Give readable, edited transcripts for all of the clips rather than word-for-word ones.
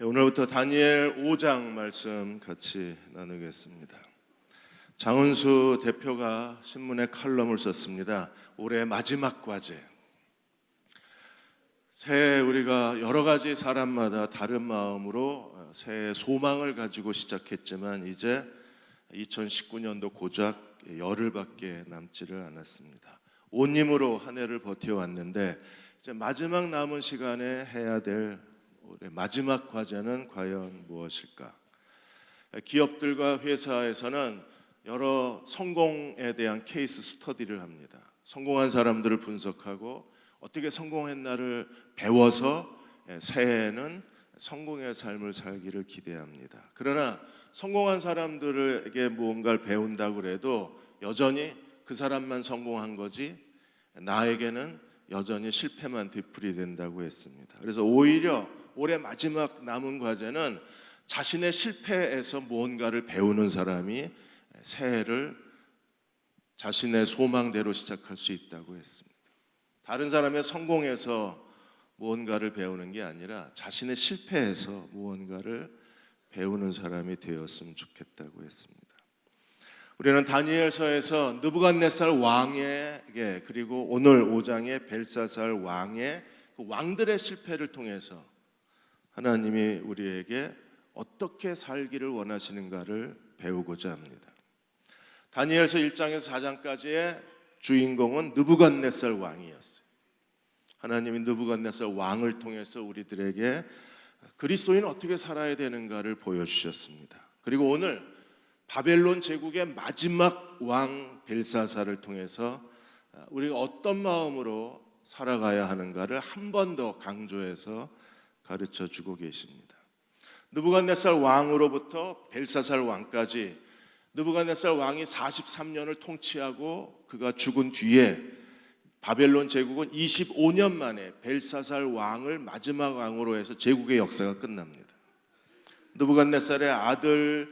오늘부터 다니엘 5장 말씀 같이 나누겠습니다. 장은수 대표가 신문에 칼럼을 썼습니다. 올해 마지막 과제. 새해 우리가 여러 가지 사람마다 다른 마음으로 새해 소망을 가지고 시작했지만 이제 2019년도 고작 열흘밖에 남지를 않았습니다. 온 힘으로 한 해를 버텨왔는데 이제 마지막 남은 시간에 해야 될 올해 마지막 과제는 과연 무엇일까? 기업들과 회사에서는 여러 성공에 대한 케이스 스터디를 합니다. 성공한 사람들을 분석하고 어떻게 성공했나를 배워서 새해에는 성공의 삶을 살기를 기대합니다. 그러나 성공한 사람들에게 무언가를 배운다고 해도 여전히 그 사람만 성공한 거지 나에게는 여전히 실패만 되풀이된다고 했습니다. 그래서 오히려 올해 마지막 남은 과제는 자신의 실패에서 무언가를 배우는 사람이 새해를 자신의 소망대로 시작할 수 있다고 했습니다. 다른 사람의 성공에서 무언가를 배우는 게 아니라 자신의 실패에서 무언가를 배우는 사람이 되었으면 좋겠다고 했습니다. 우리는 다니엘서에서 느부갓네살 왕에게 그리고 오늘 5장의 벨사살 왕의 그 왕들의 실패를 통해서 하나님이 우리에게 어떻게 살기를 원하시는가를 배우고자 합니다. 다니엘서 1장에서 4장까지의 주인공은 느부갓네살 왕이었어요. 하나님이 느부갓네살 왕을 통해서 우리들에게 그리스도인은 어떻게 살아야 되는가를 보여주셨습니다. 그리고 오늘 바벨론 제국의 마지막 왕 벨사살을 통해서 우리가 어떤 마음으로 살아가야 하는가를 한 번 더 강조해서 가르쳐주고 계십니다. 느부갓네살 왕으로부터 벨사살 왕까지 느부갓네살 왕이 43년을 통치하고 그가 죽은 뒤에 바벨론 제국은 25년 만에 벨사살 왕을 마지막 왕으로 해서 제국의 역사가 끝납니다. 느부갓네살의 아들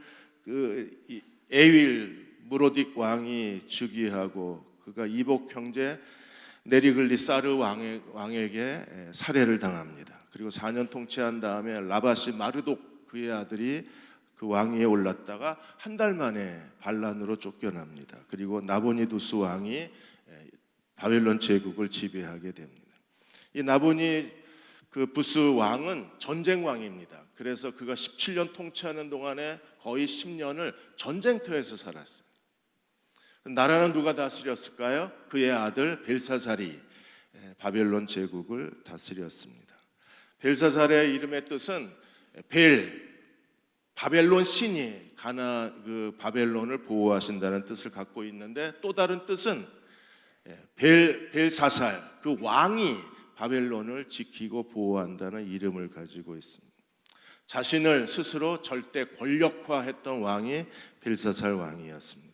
에윌 무로딕 왕이 즉위하고 그가 이복 형제 네리글리사르 왕에게 살해를 당합니다. 그리고 4년 통치한 다음에 라바시 마르독 그의 아들이 그 왕위에 올랐다가 한 달 만에 반란으로 쫓겨납니다. 그리고 나보니두스 왕이 바벨론 제국을 지배하게 됩니다. 이 나보니 부스 왕은 전쟁 왕입니다. 그래서 그가 17년 통치하는 동안에 거의 10년을 전쟁터에서 살았어요. 나라는 누가 다스렸을까요? 그의 아들 벨사살이 바벨론 제국을 다스렸습니다. 벨사살의 이름의 뜻은 바벨론 신이 바벨론을 보호하신다는 뜻을 갖고 있는데 또 다른 뜻은 벨사살 그 왕이 바벨론을 지키고 보호한다는 이름을 가지고 있습니다. 자신을 스스로 절대 권력화했던 왕이 벨사살 왕이었습니다.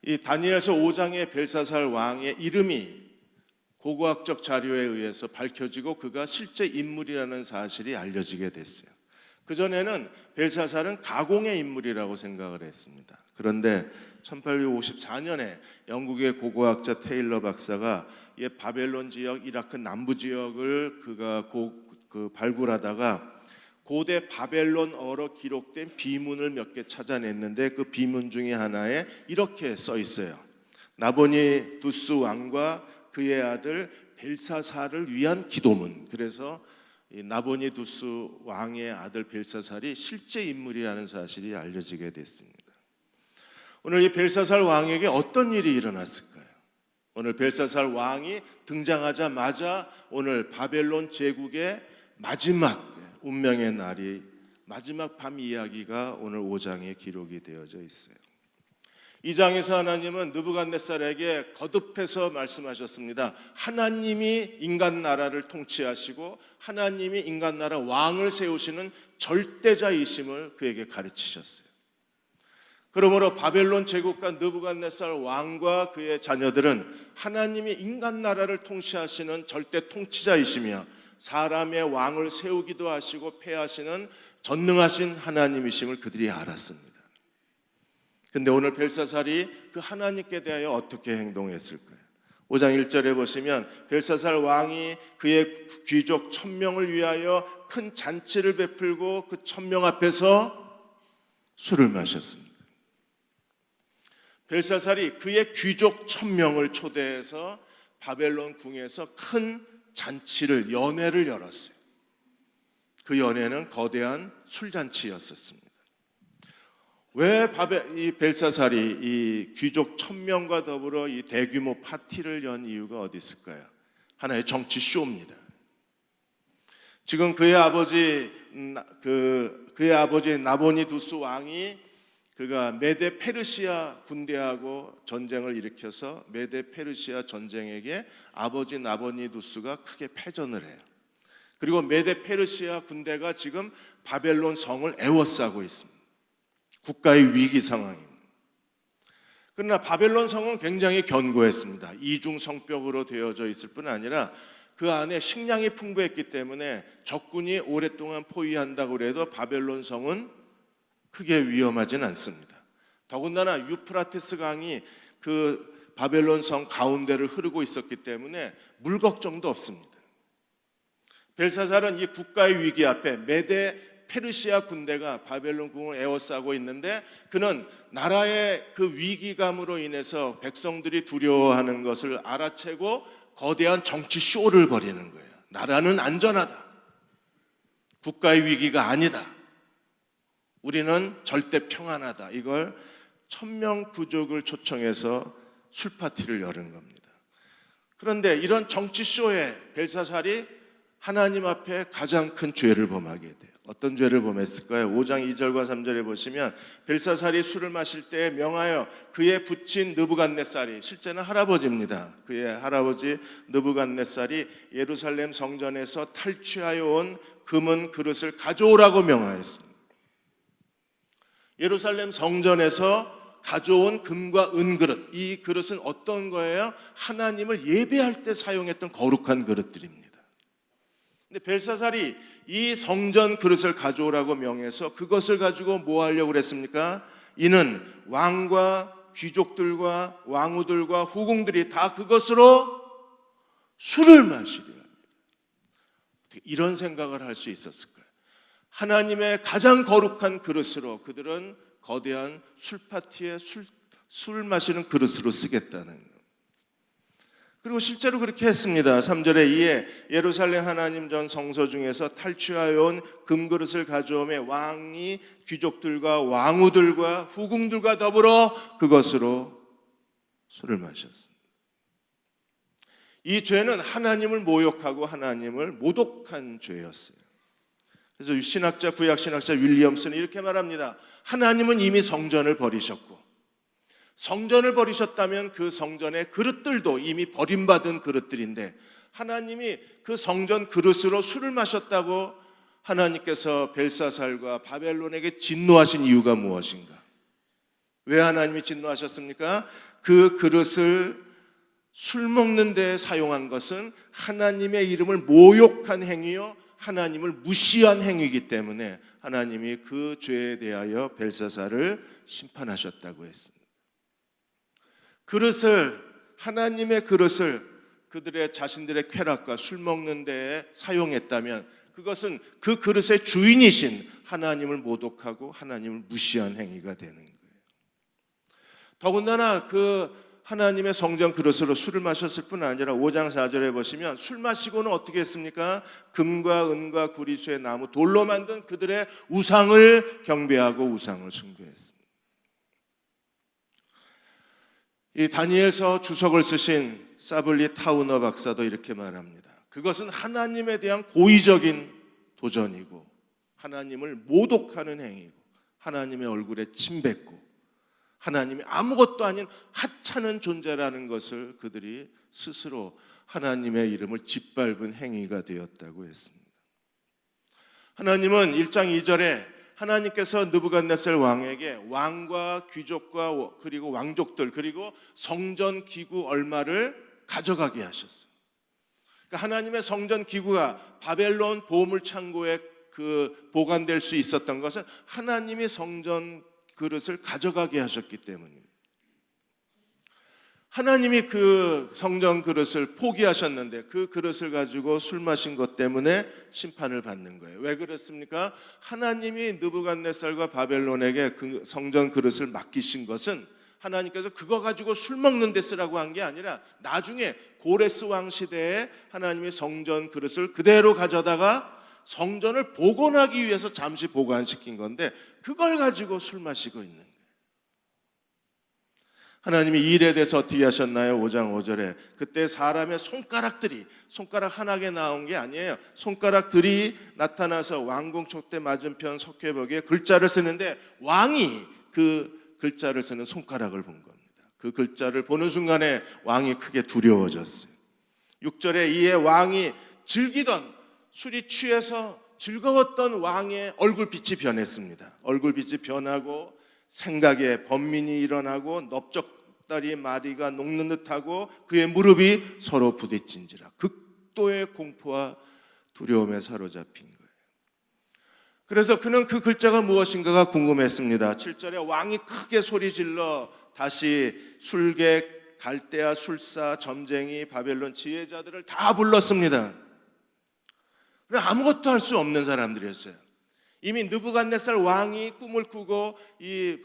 이 다니엘서 5장의 벨사살 왕의 이름이 고고학적 자료에 의해서 밝혀지고 그가 실제 인물이라는 사실이 알려지게 됐어요. 그전에는 벨사살은 가공의 인물이라고 생각을 했습니다. 그런데 1854년에 영국의 고고학자 테일러 박사가 이 바벨론 지역, 이라크 남부 지역을 그가 발굴하다가 고대 바벨론어로 기록된 비문을 몇 개 찾아냈는데 그 비문 중에 하나에 이렇게 써 있어요. 나보니두스 왕과 그의 아들 벨사살을 위한 기도문. 그래서 이 나보니두스 왕의 아들 벨사살이 실제 인물이라는 사실이 알려지게 됐습니다. 오늘 이 벨사살 왕에게 어떤 일이 일어났을까요? 오늘 벨사살 왕이 등장하자마자 오늘 바벨론 제국의 마지막 운명의 날이 마지막 밤 이야기가 오늘 5장에 기록이 되어져 있어요. 이 장에서 하나님은 느부갓네살에게 거듭해서 말씀하셨습니다. 하나님이 인간 나라를 통치하시고 하나님이 인간 나라 왕을 세우시는 절대자이심을 그에게 가르치셨어요. 그러므로 바벨론 제국과 느부갓네살 왕과 그의 자녀들은 하나님이 인간 나라를 통치하시는 절대 통치자이시며 사람의 왕을 세우기도 하시고 폐하시는 전능하신 하나님이심을 그들이 알았습니다. 근데 오늘 벨사살이 그 하나님께 대하여 어떻게 행동했을까요? 5장 1절에 보시면 벨사살 왕이 그의 귀족 1000명을 위하여 큰 잔치를 베풀고 그 1000명 앞에서 술을 마셨습니다. 벨사살이 그의 귀족 1000명을 초대해서 바벨론 궁에서 큰 잔치를, 연회를 열었어요. 그 연회는 거대한 술잔치였었습니다. 왜 이 벨사살이 이 귀족 1000명과 더불어 이 대규모 파티를 연 이유가 어디 있을까요? 하나의 정치 쇼입니다. 지금 그의 아버지 나보니두스 왕이 그가 메데 페르시아 군대하고 전쟁을 일으켜서 메데 페르시아 전쟁에게 아버지 나보니두스가 크게 패전을 해요. 그리고 메데 페르시아 군대가 지금 바벨론 성을 에워싸고 있습니다. 국가의 위기 상황입니다. 그러나 바벨론 성은 굉장히 견고했습니다. 이중 성벽으로 되어져 있을 뿐 아니라 그 안에 식량이 풍부했기 때문에 적군이 오랫동안 포위한다고 해도 바벨론 성은 크게 위험하진 않습니다. 더군다나 유프라테스 강이 그 바벨론 성 가운데를 흐르고 있었기 때문에 물 걱정도 없습니다. 벨사살은 이 국가의 위기 앞에 메데 페르시아 군대가 바벨론 궁을 에워싸고 있는데 그는 나라의 그 위기감으로 인해서 백성들이 두려워하는 것을 알아채고 거대한 정치 쇼를 벌이는 거예요. 나라는 안전하다. 국가의 위기가 아니다. 우리는 절대 평안하다. 이걸 1000명 부족을 초청해서 술파티를 여는 겁니다. 그런데 이런 정치 쇼에 벨사살이 하나님 앞에 가장 큰 죄를 범하게 돼요. 어떤 죄를 범했을까요? 5장 2절과 3절에 보시면 벨사살이 술을 마실 때 명하여 그의 부친 느부갓네살이, 실제는 할아버지입니다. 그의 할아버지 느부갓네살이 예루살렘 성전에서 탈취하여 온 금은 그릇을 가져오라고 명하였습니다. 예루살렘 성전에서 가져온 금과 은그릇, 이 그릇은 어떤 거예요? 하나님을 예배할 때 사용했던 거룩한 그릇들입니다. 근데 벨사살이 이 성전 그릇을 가져오라고 명해서 그것을 가지고 뭐 하려고 그랬습니까? 이는 왕과 귀족들과 왕후들과 후궁들이 다 그것으로 술을 마시려 합니다. 어떻게 이런 생각을 할 수 있었을까요? 하나님의 가장 거룩한 그릇으로 그들은 거대한 술파티에 술 마시는 그릇으로 쓰겠다는 거예요. 그리고 실제로 그렇게 했습니다. 3절에 이에 예루살렘 하나님 전 성소 중에서 탈취하여 온 금그릇을 가져오매 왕이 귀족들과 왕후들과 후궁들과 더불어 그것으로 술을 마셨습니다. 이 죄는 하나님을 모욕하고 하나님을 모독한 죄였어요. 그래서 신학자, 구약 신학자 윌리엄스는 이렇게 말합니다. 하나님은 이미 성전을 버리셨고 성전을 버리셨다면 그 성전의 그릇들도 이미 버림받은 그릇들인데 하나님이 그 성전 그릇으로 술을 마셨다고 하나님께서 벨사살과 바벨론에게 진노하신 이유가 무엇인가? 왜 하나님이 진노하셨습니까? 그 그릇을 술 먹는 데 사용한 것은 하나님의 이름을 모욕한 행위요 하나님을 무시한 행위이기 때문에 하나님이 그 죄에 대하여 벨사살을 심판하셨다고 했습니다. 하나님의 그릇을 그들의 자신들의 쾌락과 술 먹는 데에 사용했다면 그것은 그 그릇의 주인이신 하나님을 모독하고 하나님을 무시한 행위가 되는 거예요. 더군다나 그 하나님의 성전 그릇으로 술을 마셨을 뿐 아니라 5장 4절에 보시면 술 마시고는 어떻게 했습니까? 금과 은과 구리수의 나무, 돌로 만든 그들의 우상을 경배하고 우상을 숭배했습니다. 이 다니엘서 주석을 쓰신 사블리 타우너 박사도 이렇게 말합니다. 그것은 하나님에 대한 고의적인 도전이고 하나님을 모독하는 행위고 하나님의 얼굴에 침 뱉고 하나님이 아무것도 아닌 하찮은 존재라는 것을 그들이 스스로 하나님의 이름을 짓밟은 행위가 되었다고 했습니다. 하나님은 1장 2절에 하나님께서 느부갓네살 왕에게 왕과 귀족과 그리고 왕족들 그리고 성전 기구 얼마를 가져가게 하셨어요. 그러니까 하나님의 성전 기구가 바벨론 보물 창고에 보관될 수 있었던 것은 하나님이 성전 그릇을 가져가게 하셨기 때문입니다. 하나님이 그 성전 그릇을 포기하셨는데 그 그릇을 가지고 술 마신 것 때문에 심판을 받는 거예요. 왜 그렇습니까? 하나님이 느부갓네살과 바벨론에게 그 성전 그릇을 맡기신 것은 하나님께서 그거 가지고 술 먹는 데 쓰라고 한 게 아니라 나중에 고레스 왕 시대에 하나님이 성전 그릇을 그대로 가져다가 성전을 복원하기 위해서 잠시 보관시킨 건데 그걸 가지고 술 마시고 있는 거예요. 하나님이 이 일에 대해서 어떻게 하셨나요? 5장 5절에 그때 사람의 손가락 하나게 나온 게 아니에요. 손가락들이 나타나서 왕궁 촉대 맞은편 석회벽에 글자를 쓰는데 왕이 그 글자를 쓰는 손가락을 본 겁니다. 그 글자를 보는 순간에 왕이 크게 두려워졌어요. 6절에 이에 왕이 즐기던 술이 취해서 즐거웠던 왕의 얼굴빛이 변했습니다. 얼굴빛이 변하고 생각에 번민이 일어나고 넓적다리 마디가 녹는 듯하고 그의 무릎이 서로 부딪힌지라 극도의 공포와 두려움에 사로잡힌 거예요. 그래서 그는 그 글자가 무엇인가가 궁금했습니다. 7절에 왕이 크게 소리질러 다시 술객, 갈대아, 술사, 점쟁이, 바벨론 지혜자들을 다 불렀습니다. 아무것도 할 수 없는 사람들이었어요. 이미 느부갓네살 왕이 꿈을 꾸고 이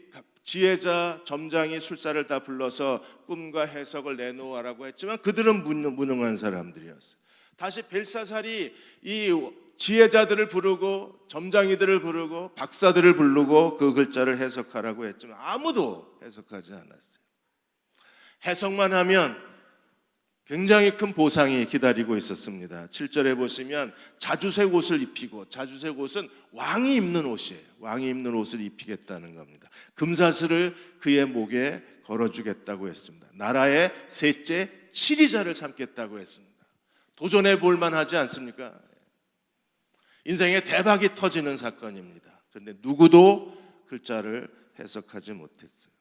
지혜자, 점장이, 술사를 다 불러서 꿈과 해석을 내놓으라고 했지만 그들은 무능한 사람들이었어요. 다시 벨사살이 이 지혜자들을 부르고 점장이들을 부르고 박사들을 부르고 그 글자를 해석하라고 했지만 아무도 해석하지 않았어요. 해석만 하면 굉장히 큰 보상이 기다리고 있었습니다. 7절에 보시면 자주색 옷을 입히고, 자주색 옷은 왕이 입는 옷이에요. 왕이 입는 옷을 입히겠다는 겁니다. 금사슬을 그의 목에 걸어주겠다고 했습니다. 나라의 셋째 치리자를 삼겠다고 했습니다. 도전해 볼 만하지 않습니까? 인생에 대박이 터지는 사건입니다. 그런데 누구도 글자를 해석하지 못했어요.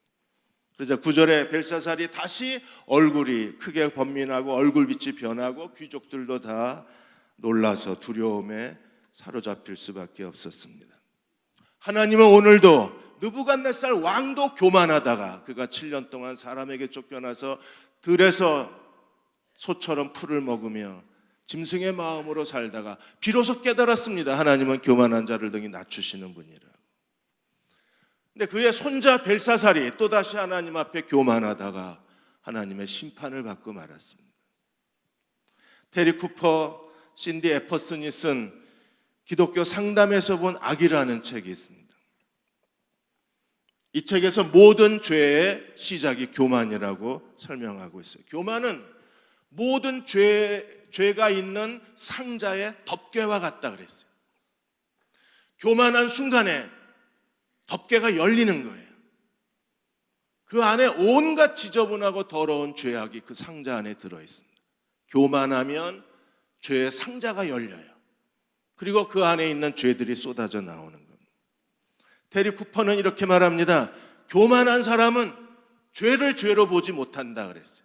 그래서 9절에 벨사살이 다시 얼굴이 크게 번민하고 얼굴빛이 변하고 귀족들도 다 놀라서 두려움에 사로잡힐 수밖에 없었습니다. 하나님은 오늘도 느부갓네살 왕도 교만하다가 그가 7년 동안 사람에게 쫓겨나서 들에서 소처럼 풀을 먹으며 짐승의 마음으로 살다가 비로소 깨달았습니다. 하나님은 교만한 자를 등히 낮추시는 분이라. 근데 그의 손자 벨사살이 또다시 하나님 앞에 교만하다가 하나님의 심판을 받고 말았습니다. 테리 쿠퍼, 신디 에퍼슨이 쓴 기독교 상담에서 본 악이라는 책이 있습니다. 이 책에서 모든 죄의 시작이 교만이라고 설명하고 있어요. 교만은 모든 죄가 있는 상자의 덮개와 같다 그랬어요. 교만한 순간에 덮개가 열리는 거예요. 그 안에 온갖 지저분하고 더러운 죄악이 그 상자 안에 들어있습니다. 교만하면 죄의 상자가 열려요. 그리고 그 안에 있는 죄들이 쏟아져 나오는 겁니다. 테리 쿠퍼는 이렇게 말합니다. 교만한 사람은 죄를 죄로 보지 못한다 그랬어요.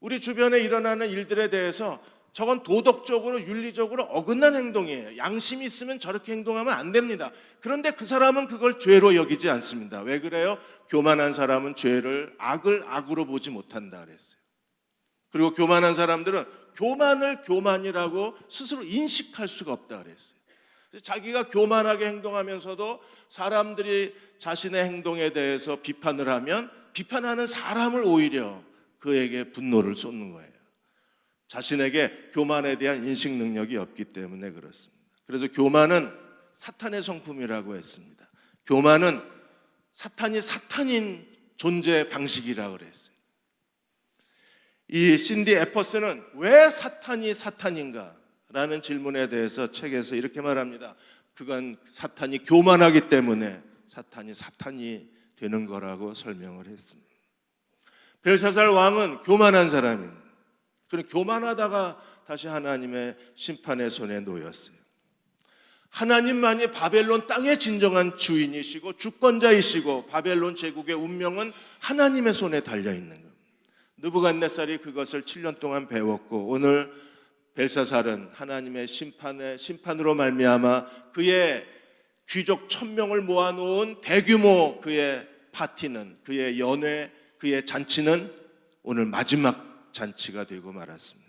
우리 주변에 일어나는 일들에 대해서 저건 도덕적으로 윤리적으로 어긋난 행동이에요. 양심이 있으면 저렇게 행동하면 안 됩니다. 그런데 그 사람은 그걸 죄로 여기지 않습니다. 왜 그래요? 교만한 사람은 죄를 악을 악으로 보지 못한다 그랬어요. 그리고 교만한 사람들은 교만을 교만이라고 스스로 인식할 수가 없다 그랬어요. 자기가 교만하게 행동하면서도 사람들이 자신의 행동에 대해서 비판을 하면 비판하는 사람을 오히려 그에게 분노를 쏟는 거예요. 자신에게 교만에 대한 인식 능력이 없기 때문에 그렇습니다. 그래서 교만은 사탄의 성품이라고 했습니다. 교만은 사탄이 사탄인 존재 방식이라고 그랬어요. 이 신디 에퍼스는 왜 사탄이 사탄인가? 라는 질문에 대해서 책에서 이렇게 말합니다. 그건 사탄이 교만하기 때문에 사탄이 되는 거라고 설명을 했습니다. 벨사살 왕은 교만한 사람입니다. 그는 교만하다가 다시 하나님의 심판의 손에 놓였어요. 하나님만이 바벨론 땅의 진정한 주인이시고 주권자이시고 바벨론 제국의 운명은 하나님의 손에 달려있는 겁니다. 느부갓네살이 그것을 7년 동안 배웠고 오늘 벨사살은 하나님의 심판으로 말미암아 그의 귀족 1000명을 모아놓은 대규모 그의 파티는 그의 연회, 그의 잔치는 오늘 마지막 잔치가 되고 말았습니다.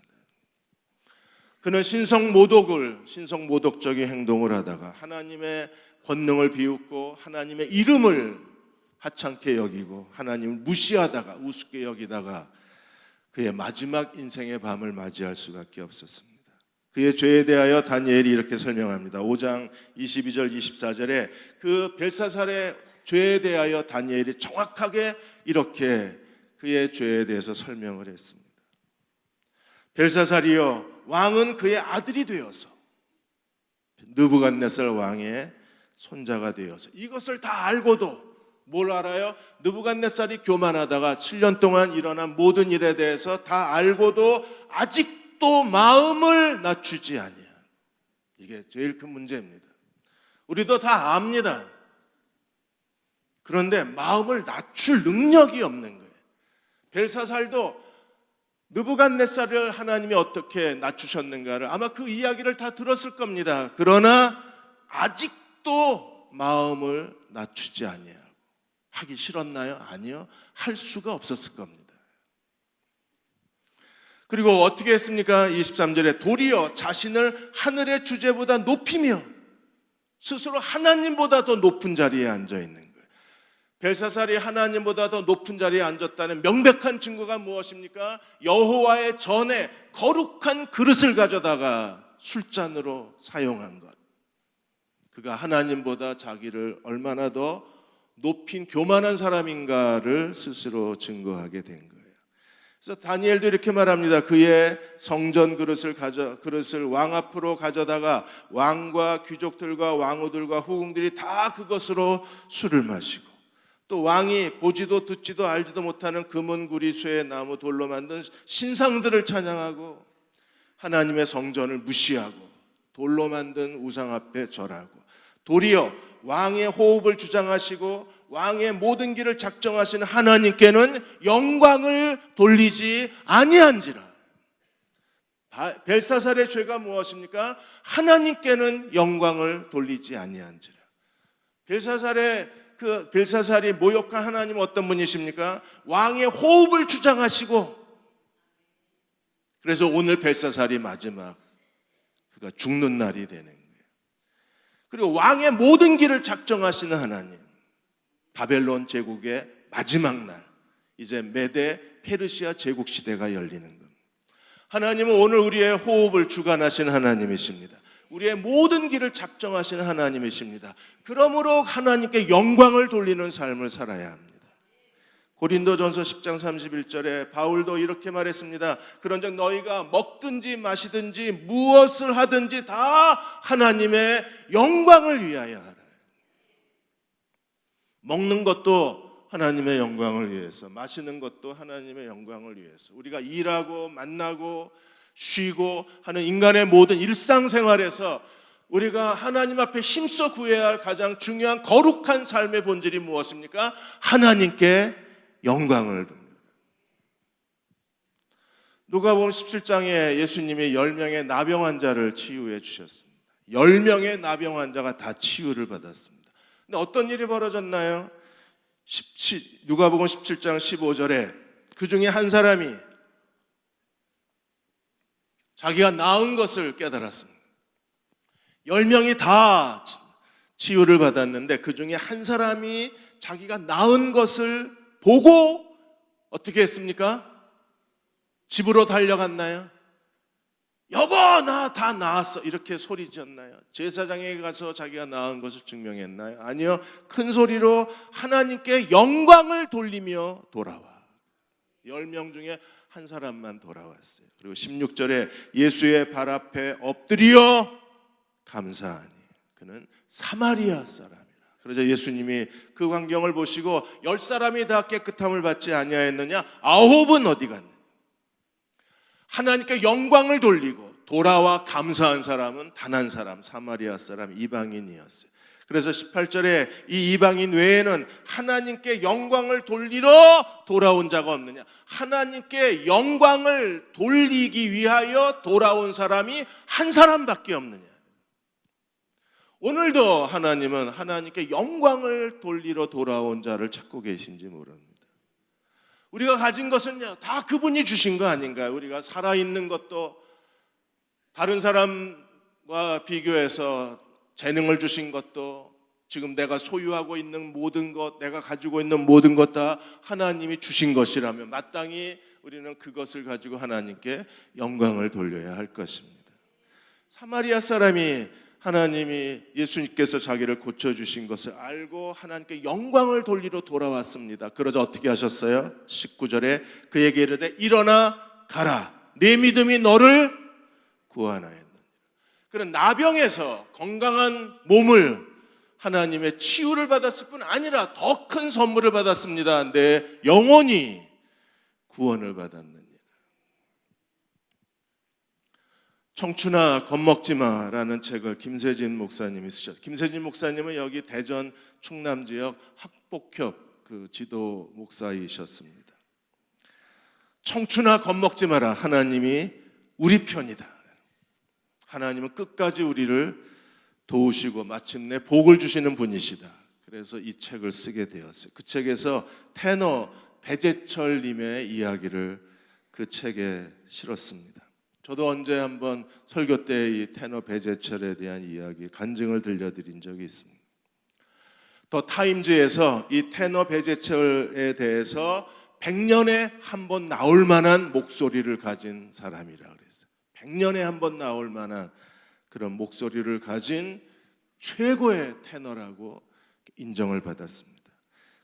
그는 신성모독적인 행동을 하다가 하나님의 권능을 비웃고 하나님의 이름을 하찮게 여기고 하나님을 무시하다가 우습게 여기다가 그의 마지막 인생의 밤을 맞이할 수밖에 없었습니다. 그의 죄에 대하여 다니엘이 이렇게 설명합니다. 5장 22절 24절에 그 벨사살의 죄에 대하여 다니엘이 정확하게 이렇게 그의 죄에 대해서 설명을 했습니다. 벨사살이여, 왕은 그의 아들이 되어서 느부갓네살 왕의 손자가 되어서, 이것을 다 알고도 뭘 알아요? 느부갓네살이 교만하다가 7년 동안 일어난 모든 일에 대해서 다 알고도 아직도 마음을 낮추지 아니야. 이게 제일 큰 문제입니다. 우리도 다 압니다. 그런데 마음을 낮출 능력이 없는 거예요. 벨사살도 느부갓네살을 하나님이 어떻게 낮추셨는가를 아마 그 이야기를 다 들었을 겁니다. 그러나 아직도 마음을 낮추지 아니하고, 하기 싫었나요? 아니요. 할 수가 없었을 겁니다. 그리고 어떻게 했습니까? 23절에 도리어 자신을 하늘의 주제보다 높이며 스스로 하나님보다 더 높은 자리에 앉아 있는 거예요. 벨사살이 하나님보다 더 높은 자리에 앉았다는 명백한 증거가 무엇입니까? 여호와의 전에 거룩한 그릇을 가져다가 술잔으로 사용한 것. 그가 하나님보다 자기를 얼마나 더 높인 교만한 사람인가를 스스로 증거하게 된 거예요. 그래서 다니엘도 이렇게 말합니다. 그의 성전 그릇을 왕 앞으로 가져다가 왕과 귀족들과 왕후들과 후궁들이 다 그것으로 술을 마시고, 또 왕이 보지도 듣지도 알지도 못하는 금은 구리 쇠 나무 돌로 만든 신상들을 찬양하고 하나님의 성전을 무시하고 돌로 만든 우상 앞에 절하고, 도리어 왕의 호흡을 주장하시고 왕의 모든 길을 작정하시는 하나님께는 영광을 돌리지 아니한지라. 벨사살의 죄가 무엇입니까? 하나님께는 영광을 돌리지 아니한지라. 벨사살이 모욕한 하나님은 어떤 분이십니까? 왕의 호흡을 주장하시고, 그래서 오늘 벨사살이 마지막 그가 죽는 날이 되는 거예요. 그리고 왕의 모든 길을 작정하시는 하나님, 바벨론 제국의 마지막 날, 이제 메데 페르시아 제국 시대가 열리는 겁니다. 하나님은 오늘 우리의 호흡을 주관하시는 하나님이십니다. 우리의 모든 길을 작정하시는 하나님이십니다. 그러므로 하나님께 영광을 돌리는 삶을 살아야 합니다. 고린도전서 10장 31절에 바울도 이렇게 말했습니다. 그런즉 너희가 먹든지 마시든지 무엇을 하든지 다 하나님의 영광을 위하여 하라. 먹는 것도 하나님의 영광을 위해서, 마시는 것도 하나님의 영광을 위해서, 우리가 일하고 만나고 쉬고 하는 인간의 모든 일상생활에서 우리가 하나님 앞에 힘써 구해야 할 가장 중요한 거룩한 삶의 본질이 무엇입니까? 하나님께 영광을 돕니다. 누가복음 17장에 예수님이 10명의 나병 환자를 치유해 주셨습니다. 10명의 나병 환자가 다 치유를 받았습니다. 근데 어떤 일이 벌어졌나요? 누가복음 17장 15절에 그 중에 한 사람이 자기가 나은 것을 깨달았습니다. 10명이 다 치유를 받았는데 그 중에 한 사람이 자기가 나은 것을 보고 어떻게 했습니까? 집으로 달려갔나요? 여보, 나 다 나았어, 이렇게 소리 지었나요? 제사장에게 가서 자기가 나은 것을 증명했나요? 아니요. 큰 소리로 하나님께 영광을 돌리며 돌아와. 10명 중에 한 사람만 돌아왔어요. 그리고 16절에 예수의 발 앞에 엎드려 감사하니 그는 사마리아 사람이라. 그러자 예수님이 그 광경을 보시고 10사람이 다 깨끗함을 받지 아니하였느냐? 9은 어디 갔느냐? 하나님께 영광을 돌리고 돌아와 감사한 사람은 단 한 사람, 사마리아 사람, 이방인이었어요. 그래서 18절에 이 이방인 외에는 하나님께 영광을 돌리러 돌아온 자가 없느냐? 하나님께 영광을 돌리기 위하여 돌아온 사람이 한 사람밖에 없느냐? 오늘도 하나님은 하나님께 영광을 돌리러 돌아온 자를 찾고 계신지 모릅니다. 우리가 가진 것은요 다 그분이 주신 거 아닌가요? 우리가 살아있는 것도 다른 사람과 비교해서 재능을 주신 것도 지금 내가 소유하고 있는 모든 것, 내가 가지고 있는 모든 것 다 하나님이 주신 것이라면 마땅히 우리는 그것을 가지고 하나님께 영광을 돌려야 할 것입니다. 사마리아 사람이 하나님이 예수님께서 자기를 고쳐주신 것을 알고 하나님께 영광을 돌리러 돌아왔습니다. 그러자 어떻게 하셨어요? 19절에 그에게 이르되 일어나 가라, 내 믿음이 너를 구원하였느니라. 그는 나병에서 건강한 몸을 하나님의 치유를 받았을 뿐 아니라 더 큰 선물을 받았습니다. 내 영혼이 구원을 받았느니라. 청춘아 겁먹지 마라는 책을 김세진 목사님이 쓰셨어요. 김세진 목사님은 여기 대전 충남 지역 학복협 그 지도 목사이셨습니다. 청춘아 겁먹지 마라. 하나님이 우리 편이다. 하나님은 끝까지 우리를 도우시고 마침내 복을 주시는 분이시다. 그래서 이 책을 쓰게 되었어요. 그 책에서 테너 배재철 님의 이야기를 그 책에 실었습니다. 저도 언제 한번 설교 때 이 테너 배재철에 대한 이야기 간증을 들려드린 적이 있습니다. 더 타임즈에서 이 테너 배재철에 대해서 100년에 한 번 나올 만한 목소리를 가진 사람이라 그랬어요. 100년에 한 번 나올 만한 그런 목소리를 가진 최고의 테너라고 인정을 받았습니다.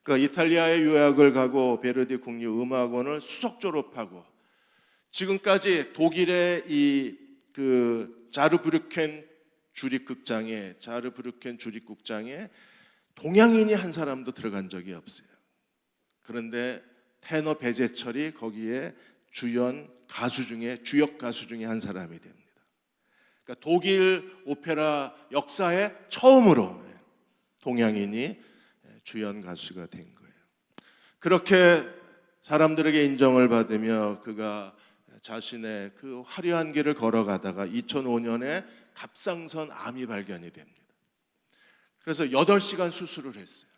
그러니까 이탈리아에 유학을 가고 베르디 국립음악원을 수석 졸업하고 지금까지 독일의 그 자르브르켄 주립극장에 동양인이 한 사람도 들어간 적이 없어요. 그런데 테너 배재철이 거기에 주역 가수 중에 한 사람이 됩니다. 그러니까 독일 오페라 역사에 처음으로 동양인이 주연 가수가 된 거예요. 그렇게 사람들에게 인정을 받으며 그가 자신의 그 화려한 길을 걸어가다가 2005년에 갑상선 암이 발견이 됩니다. 그래서 8시간 수술을 했어요.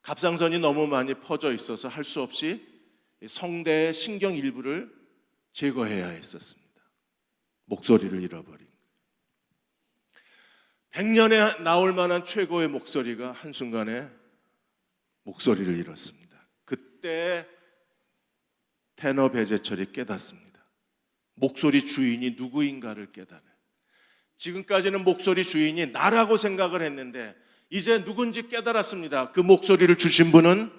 갑상선이 너무 많이 퍼져 있어서 할 수 없이 성대의 신경 일부를 제거해야 했었습니다. 목소리를 잃어버린 100년에 나올 만한 최고의 목소리가 한순간에 목소리를 잃었습니다. 그때 테너 배재철이 깨닫습니다. 목소리 주인이 누구인가를 깨달아요. 지금까지는 목소리 주인이 나라고 생각을 했는데 이제 누군지 깨달았습니다. 그 목소리를 주신 분은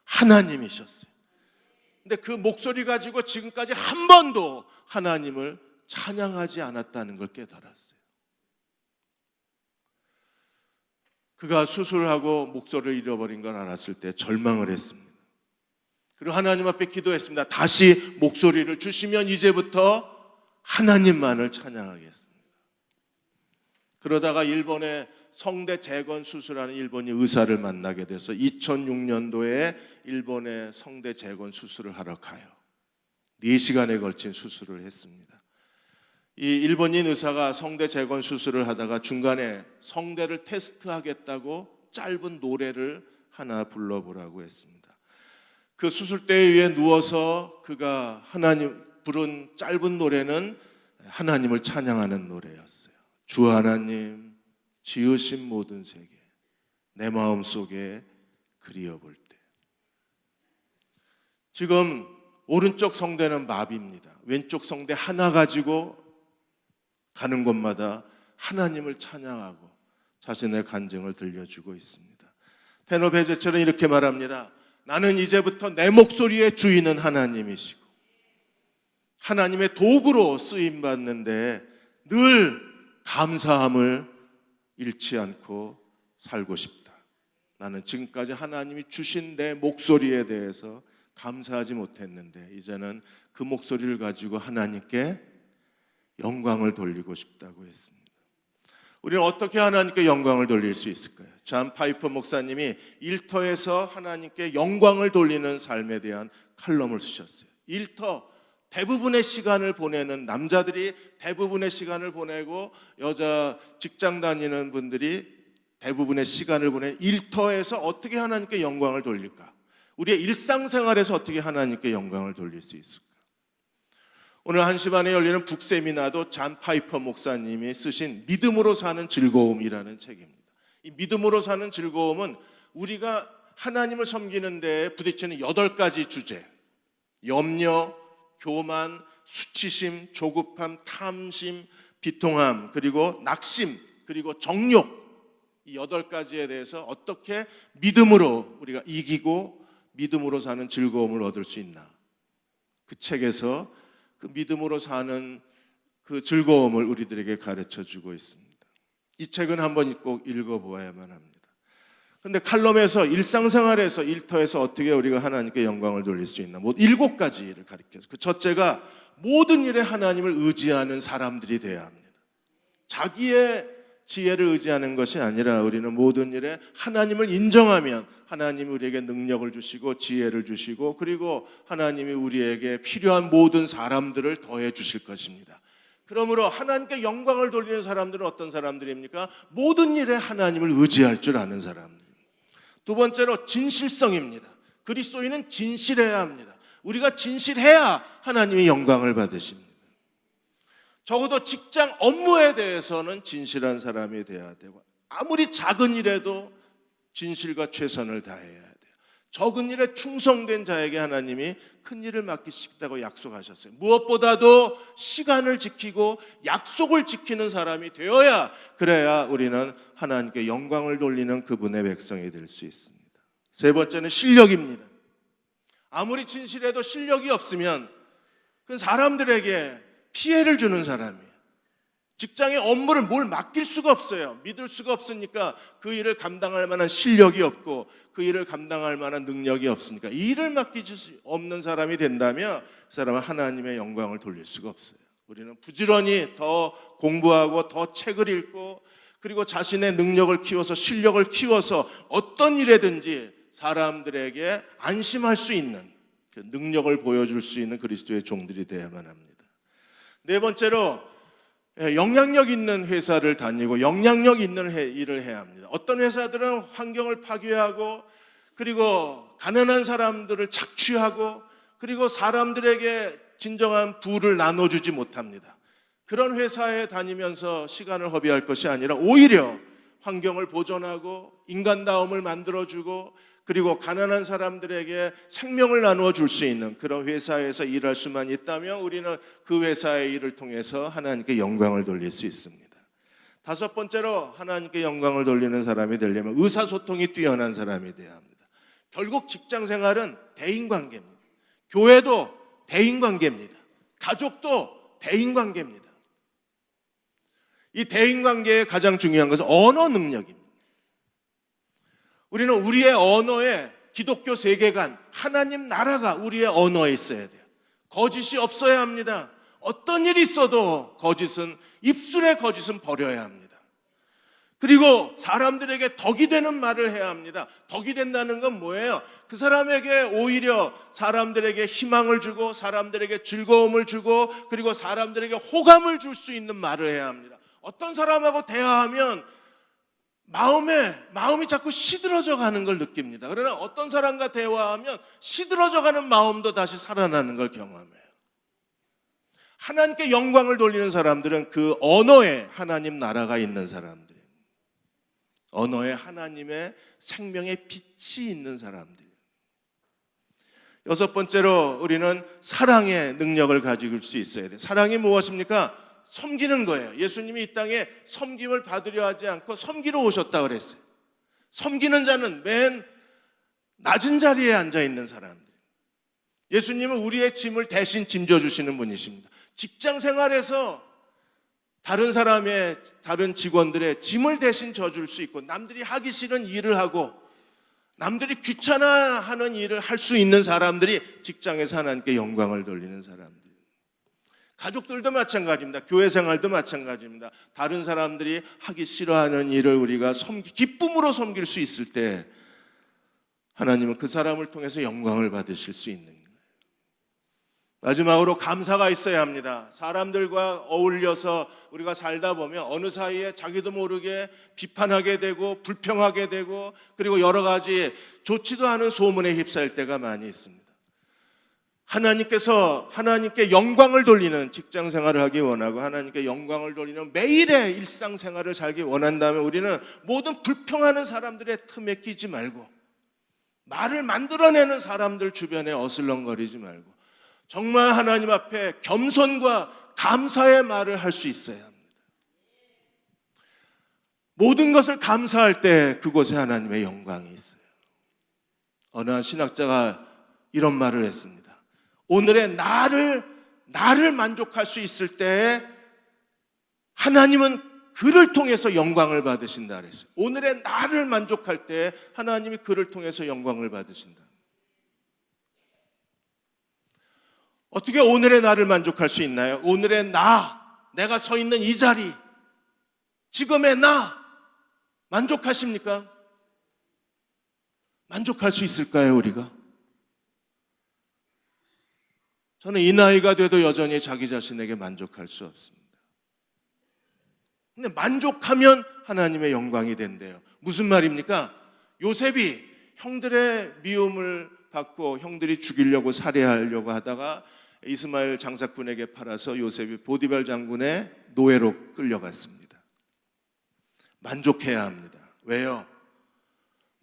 하나님이셨어요. 근데 그 목소리 가지고 지금까지 한 번도 하나님을 찬양하지 않았다는 걸 깨달았어요. 그가 수술하고 목소리를 잃어버린 걸 알았을 때 절망을 했습니다. 그리고 하나님 앞에 기도했습니다. 다시 목소리를 주시면 이제부터 하나님만을 찬양하겠습니다. 그러다가 일본의 성대 재건 수술하는 일본인 의사를 만나게 돼서 2006년도에 일본의 성대 재건 수술을 하러 가요. 4시간에 걸친 수술을 했습니다. 이 일본인 의사가 성대 재건 수술을 하다가 중간에 성대를 테스트하겠다고 짧은 노래를 하나 불러보라고 했습니다. 그 수술대 위에 누워서 그가 하나님 부른 짧은 노래는 하나님을 찬양하는 노래였어요. 주 하나님 지으신 모든 세계 내 마음속에 그리워볼 때. 지금 오른쪽 성대는 마비입니다. 왼쪽 성대 하나 가지고 가는 곳마다 하나님을 찬양하고 자신의 간증을 들려주고 있습니다. 테너 배재철은 이렇게 말합니다. 나는 이제부터 내 목소리의 주인은 하나님이시고 하나님의 도구로 쓰임받는데 늘 감사함을 잃지 않고 살고 싶다. 나는 지금까지 하나님이 주신 내 목소리에 대해서 감사하지 못했는데 이제는 그 목소리를 가지고 하나님께 영광을 돌리고 싶다고 했습니다. 우리는 어떻게 하나님께 영광을 돌릴 수 있을까요? 존 파이퍼 목사님이 일터에서 하나님께 영광을 돌리는 삶에 대한 칼럼을 쓰셨어요. 일터, 대부분의 시간을 보내는 남자들이 대부분의 시간을 보내고 여자 직장 다니는 분들이 대부분의 시간을 보내는 일터에서 어떻게 하나님께 영광을 돌릴까? 우리의 일상생활에서 어떻게 하나님께 영광을 돌릴 수 있을까? 오늘 1시 반에 열리는 북세미나도 잔 파이퍼 목사님이 쓰신 믿음으로 사는 즐거움이라는 책입니다. 이 믿음으로 사는 즐거움은 우리가 하나님을 섬기는 데 부딪히는 8가지 주제, 염려, 교만, 수치심, 조급함, 탐심, 비통함, 그리고 낙심, 그리고 정욕, 이 8가지에 대해서 어떻게 믿음으로 우리가 이기고 믿음으로 사는 즐거움을 얻을 수 있나, 그 책에서 그 믿음으로 사는 그 즐거움을 우리들에게 가르쳐주고 있습니다. 이 책은 한번 꼭 읽어보아야만 합니다. 그런데 칼럼에서 일상생활에서 일터에서 어떻게 우리가 하나님께 영광을 돌릴 수 있나, 7가지를 가르쳐서, 그 첫째가 모든 일에 하나님을 의지하는 사람들이 되어야 합니다. 자기의 지혜를 의지하는 것이 아니라 우리는 모든 일에 하나님을 인정하면 하나님이 우리에게 능력을 주시고 지혜를 주시고, 그리고 하나님이 우리에게 필요한 모든 사람들을 더해 주실 것입니다. 그러므로 하나님께 영광을 돌리는 사람들은 어떤 사람들입니까? 모든 일에 하나님을 의지할 줄 아는 사람들. 두 번째로 진실성입니다. 그리스도인은 진실해야 합니다. 우리가 진실해야 하나님의 영광을 받으십니다. 적어도 직장 업무에 대해서는 진실한 사람이 돼야 되고, 아무리 작은 일에도 진실과 최선을 다해야 돼요. 적은 일에 충성된 자에게 하나님이 큰 일을 맡기시겠다고 약속하셨어요. 무엇보다도 시간을 지키고 약속을 지키는 사람이 되어야, 그래야 우리는 하나님께 영광을 돌리는 그분의 백성이 될 수 있습니다. 세 번째는 실력입니다. 아무리 진실해도 실력이 없으면 그 사람들에게 피해를 주는 사람이에요. 직장의 업무를 뭘 맡길 수가 없어요. 믿을 수가 없으니까 그 일을 감당할 만한 실력이 없고 그 일을 감당할 만한 능력이 없으니까 이 일을 맡길 수 없는 사람이 된다면 그 사람은 하나님의 영광을 돌릴 수가 없어요. 우리는 부지런히 더 공부하고 더 책을 읽고, 그리고 자신의 능력을 키워서 실력을 키워서 어떤 일에든지 사람들에게 안심할 수 있는 그 능력을 보여줄 수 있는 그리스도의 종들이 되어야만 합니다. 네 번째로 영향력 있는 회사를 다니고 영향력 있는 일을 해야 합니다. 어떤 회사들은 환경을 파괴하고, 그리고 가난한 사람들을 착취하고, 그리고 사람들에게 진정한 부를 나눠주지 못합니다. 그런 회사에 다니면서 시간을 허비할 것이 아니라 오히려 환경을 보존하고 인간다움을 만들어주고, 그리고 가난한 사람들에게 생명을 나누어 줄 수 있는 그런 회사에서 일할 수만 있다면 우리는 그 회사의 일을 통해서 하나님께 영광을 돌릴 수 있습니다. 다섯 번째로 하나님께 영광을 돌리는 사람이 되려면 의사소통이 뛰어난 사람이 되어야 합니다. 결국 직장생활은 대인관계입니다. 교회도 대인관계입니다. 가족도 대인관계입니다. 이 대인관계의 가장 중요한 것은 언어 능력입니다. 우리는 우리의 언어에 기독교 세계관, 하나님 나라가 우리의 언어에 있어야 돼요. 거짓이 없어야 합니다. 어떤 일이 있어도 입술의 거짓은 버려야 합니다. 그리고 사람들에게 덕이 되는 말을 해야 합니다. 덕이 된다는 건 뭐예요? 그 사람에게 오히려 사람들에게 희망을 주고, 사람들에게 즐거움을 주고, 그리고 사람들에게 호감을 줄 수 있는 말을 해야 합니다. 어떤 사람하고 대화하면 마음이 자꾸 시들어져 가는 걸 느낍니다. 그러나 어떤 사람과 대화하면 시들어져 가는 마음도 다시 살아나는 걸 경험해요. 하나님께 영광을 돌리는 사람들은 그 언어에 하나님 나라가 있는 사람들이에요. 언어에 하나님의 생명의 빛이 있는 사람들이에요. 여섯 번째로 우리는 사랑의 능력을 가질 수 있어야 돼요. 사랑이 무엇입니까? 섬기는 거예요. 예수님이 이 땅에 섬김을 받으려 하지 않고 섬기러 오셨다고 그랬어요. 섬기는 자는 맨 낮은 자리에 앉아 있는 사람들. 예수님은 우리의 짐을 대신 짐져 주시는 분이십니다. 직장 생활에서 다른 직원들의 짐을 대신 져줄 수 있고, 남들이 하기 싫은 일을 하고 남들이 귀찮아하는 일을 할 수 있는 사람들이 직장에서 하나님께 영광을 돌리는 사람들. 가족들도 마찬가지입니다. 교회 생활도 마찬가지입니다. 다른 사람들이 하기 싫어하는 일을 우리가 기쁨으로 섬길 수 있을 때 하나님은 그 사람을 통해서 영광을 받으실 수 있는 거예요. 마지막으로 감사가 있어야 합니다. 사람들과 어울려서 우리가 살다 보면 어느 사이에 자기도 모르게 비판하게 되고 불평하게 되고 그리고 여러 가지 좋지도 않은 소문에 휩싸일 때가 많이 있습니다. 하나님께 영광을 돌리는 직장 생활을 하기 원하고 하나님께 영광을 돌리는 매일의 일상 생활을 살기 원한다면 우리는 모든 불평하는 사람들의 틈에 끼지 말고 말을 만들어내는 사람들 주변에 어슬렁거리지 말고 정말 하나님 앞에 겸손과 감사의 말을 할 수 있어야 합니다. 모든 것을 감사할 때 그곳에 하나님의 영광이 있어요. 어느 한 신학자가 이런 말을 했습니다. 오늘의 나를 만족할 수 있을 때 하나님은 그를 통해서 영광을 받으신다 그랬어요. 오늘의 나를 만족할 때 하나님이 그를 통해서 영광을 받으신다. 어떻게 오늘의 나를 만족할 수 있나요? 오늘의 내가 서 있는 이 자리, 지금의 만족하십니까? 만족할 수 있을까요, 우리가? 저는 이 나이가 돼도 여전히 자기 자신에게 만족할 수 없습니다. 근데 만족하면 하나님의 영광이 된대요. 무슨 말입니까? 요셉이 형들의 미움을 받고 형들이 죽이려고 살해하려고 하다가 이스마엘 장사꾼에게 팔아서 요셉이 보디발 장군의 노예로 끌려갔습니다. 만족해야 합니다. 왜요?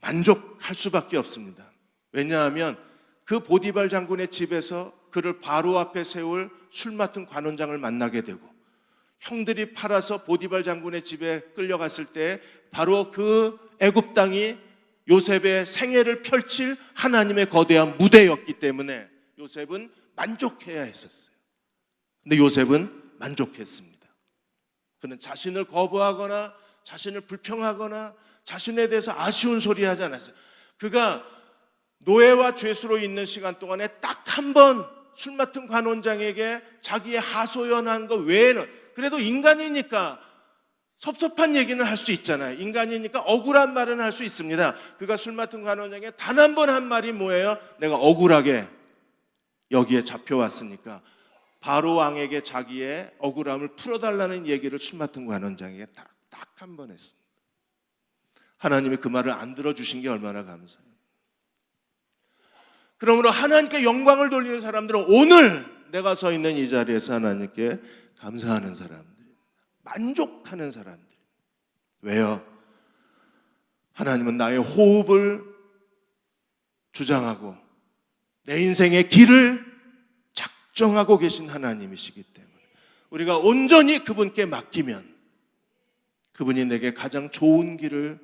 만족할 수밖에 없습니다. 왜냐하면 그 보디발 장군의 집에서 그를 바로 앞에 세울 술 맡은 관원장을 만나게 되고 형들이 팔아서 보디발 장군의 집에 끌려갔을 때 바로 그 애굽 땅이 요셉의 생애를 펼칠 하나님의 거대한 무대였기 때문에 요셉은 만족해야 했었어요. 근데 요셉은 만족했습니다. 그는 자신을 거부하거나 자신을 불평하거나 자신에 대해서 아쉬운 소리 하지 않았어요. 그가 노예와 죄수로 있는 시간 동안에 딱 한 번 술 맡은 관원장에게 자기의 하소연한 것 외에는 그래도 인간이니까 섭섭한 얘기는 할 수 있잖아요. 인간이니까 억울한 말은 할 수 있습니다. 그가 술 맡은 관원장에게 단 한 번 한 말이 뭐예요? 내가 억울하게 여기에 잡혀왔으니까 바로 왕에게 자기의 억울함을 풀어달라는 얘기를 술 맡은 관원장에게 딱 한 번 했습니다. 하나님이 그 말을 안 들어주신 게 얼마나 감사해요. 그러므로 하나님께 영광을 돌리는 사람들은 오늘 내가 서 있는 이 자리에서 하나님께 감사하는 사람들입니다. 만족하는 사람들. 왜요? 하나님은 나의 호흡을 주장하고 내 인생의 길을 작정하고 계신 하나님이시기 때문에 우리가 온전히 그분께 맡기면 그분이 내게 가장 좋은 길을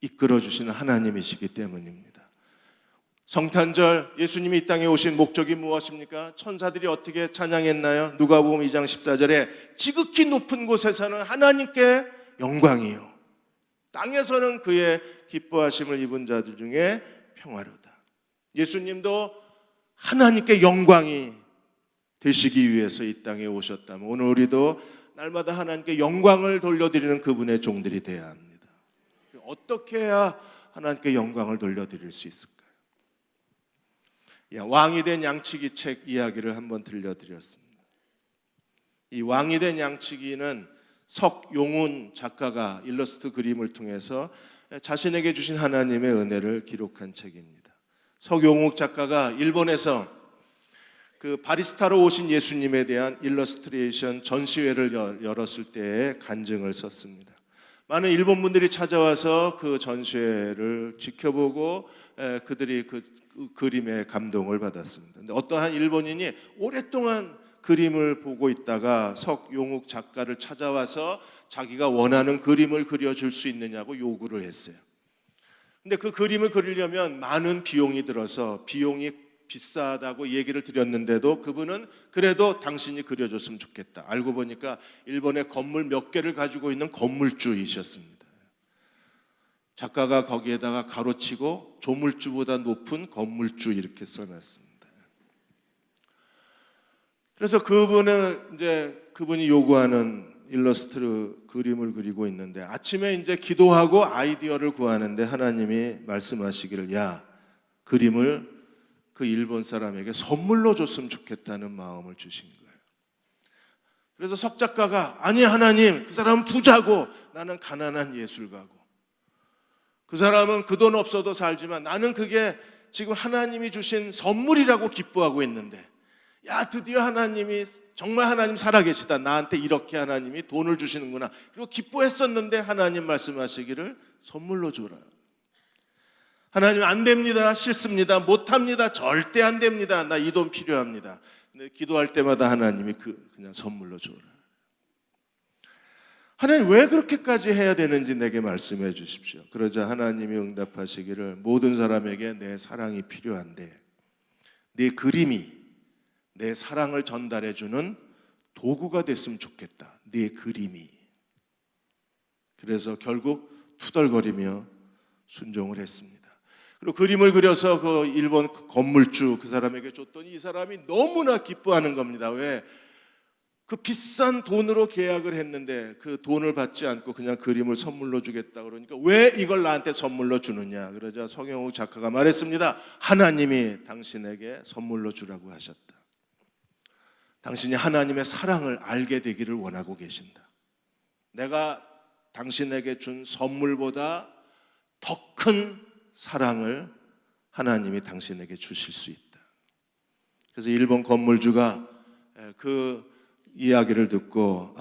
이끌어 주시는 하나님이시기 때문입니다. 성탄절 예수님이 이 땅에 오신 목적이 무엇입니까? 천사들이 어떻게 찬양했나요? 누가복음 2장 14절에 지극히 높은 곳에서는 하나님께 영광이요 땅에서는 그의 기뻐하심을 입은 자들 중에 평화로다. 예수님도 하나님께 영광이 되시기 위해서 이 땅에 오셨다면 오늘 우리도 날마다 하나님께 영광을 돌려드리는 그분의 종들이 되어야 합니다. 어떻게 해야 하나님께 영광을 돌려드릴 수 있을까요? 왕이 된 양치기 책 이야기를 한번 들려드렸습니다. 이 왕이 된 양치기는 석용훈 작가가 일러스트 그림을 통해서 자신에게 주신 하나님의 은혜를 기록한 책입니다. 석용욱 작가가 일본에서 그 바리스타로 오신 예수님에 대한 일러스트레이션 전시회를 열었을 때의 간증을 썼습니다. 많은 일본 분들이 찾아와서 그 전시회를 지켜보고 그들이 그 그림에 감동을 받았습니다. 근데 어떠한 일본인이 오랫동안 그림을 보고 있다가 석용욱 작가를 찾아와서 자기가 원하는 그림을 그려줄 수 있느냐고 요구를 했어요. 근데 그 그림을 그리려면 많은 비용이 들어서 비용이 비싸다고 얘기를 드렸는데도 그분은 그래도 당신이 그려줬으면 좋겠다. 알고 보니까 일본의 건물 몇 개를 가지고 있는 건물주이셨습니다. 작가가 거기에다가 가로치고 조물주보다 높은 건물주 이렇게 써놨습니다. 그래서 그분이 요구하는 일러스트 그림을 그리고 있는데 아침에 이제 기도하고 아이디어를 구하는데 하나님이 말씀하시기를 야 그림을 그 일본 사람에게 선물로 줬으면 좋겠다는 마음을 주신 거예요. 그래서 석 작가가 아니 하나님, 그 사람은 부자고 나는 가난한 예술가고, 그 사람은 그 돈 없어도 살지만 나는 그게 지금 하나님이 주신 선물이라고 기뻐하고 있는데, 야 드디어 하나님이 정말 하나님 살아계시다, 나한테 이렇게 하나님이 돈을 주시는구나, 그리고 기뻐했었는데 하나님 말씀하시기를 선물로 줘라. 하나님 안 됩니다, 싫습니다, 못합니다, 절대 안 됩니다, 나 이 돈 필요합니다. 근데 기도할 때마다 하나님이 그냥 선물로 줘라. 하나님 왜 그렇게까지 해야 되는지 내게 말씀해 주십시오. 그러자 하나님이 응답하시기를 모든 사람에게 내 사랑이 필요한데 네 그림이 내 사랑을 전달해 주는 도구가 됐으면 좋겠다, 네 그림이. 그래서 결국 투덜거리며 순종을 했습니다. 그리고 그림을 그려서 그 일본 건물주 그 사람에게 줬더니 이 사람이 너무나 기뻐하는 겁니다. 왜? 그 비싼 돈으로 계약을 했는데 그 돈을 받지 않고 그냥 그림을 선물로 주겠다 그러니까 왜 이걸 나한테 선물로 주느냐. 그러자 성영욱 작가가 말했습니다. 하나님이 당신에게 선물로 주라고 하셨다. 당신이 하나님의 사랑을 알게 되기를 원하고 계신다. 내가 당신에게 준 선물보다 더 큰 사랑을 하나님이 당신에게 주실 수 있다. 그래서 일본 건물주가 그 이야기를 듣고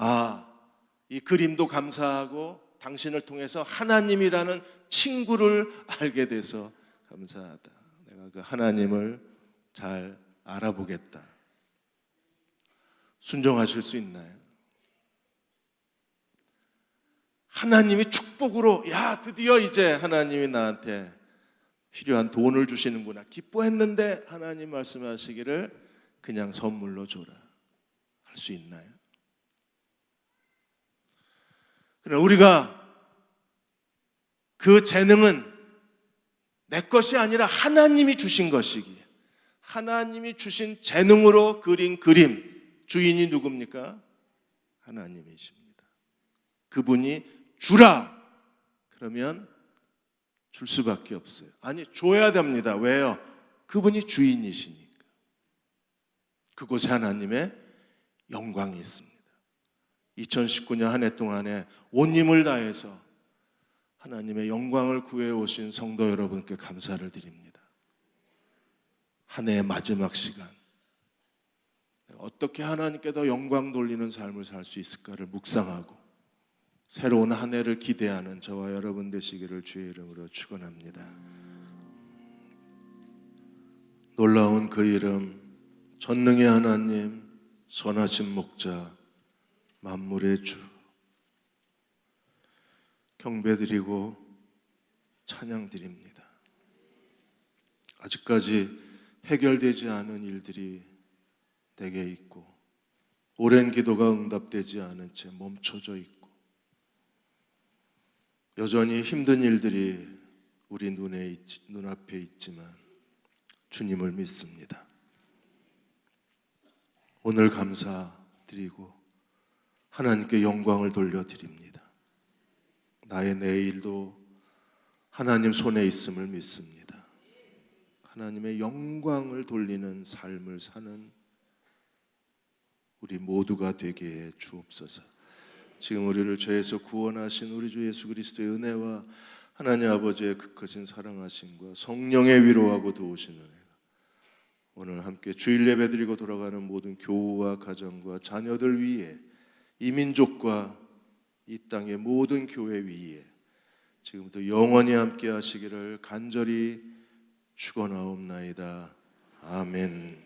이 그림도 감사하고 당신을 통해서 하나님이라는 친구를 알게 돼서 감사하다. 내가 그 하나님을 잘 알아보겠다. 순종하실 수 있나요? 하나님이 축복으로 야 드디어 이제 하나님이 나한테 필요한 돈을 주시는구나 기뻐했는데 하나님 말씀하시기를 그냥 선물로 줘라 할 수 있나요? 그러나 우리가 그 재능은 내 것이 아니라 하나님이 주신 것이기에 하나님이 주신 재능으로 그린 그림 주인이 누굽니까? 하나님이십니다. 그분이 주라 그러면 줄 수밖에 없어요. 아니 줘야 됩니다. 왜요? 그분이 주인이시니까. 그곳에 하나님의 영광이 있습니다. 2019년 한 해 동안에 온 힘을 다해서 하나님의 영광을 구해오신 성도 여러분께 감사를 드립니다. 한 해의 마지막 시간 어떻게 하나님께 더 영광 돌리는 삶을 살 수 있을까를 묵상하고 새로운 한 해를 기대하는 저와 여러분 되시기를 주의 이름으로 축원합니다. 놀라운 그 이름 전능의 하나님, 선하신 목자, 만물의 주 경배드리고 찬양드립니다. 아직까지 해결되지 않은 일들이 내게 있고 오랜 기도가 응답되지 않은 채 멈춰져 있고 여전히 힘든 일들이 우리 눈앞에 있지만 주님을 믿습니다. 오늘 감사드리고 하나님께 영광을 돌려드립니다. 나의 내일도 하나님 손에 있음을 믿습니다. 하나님의 영광을 돌리는 삶을 사는 우리 모두가 되게 해 주옵소서. 지금 우리를 죄에서 구원하신 우리 주 예수 그리스도의 은혜와 하나님 아버지의 그 크신 사랑하심과 성령의 위로하고 도우시는 은혜가 오늘 함께 주일 예배드리고 돌아가는 모든 교우와 가정과 자녀들 위에 이 민족과 이 땅의 모든 교회 위에 지금부터 영원히 함께 하시기를 간절히 축원하옵나이다. 아멘.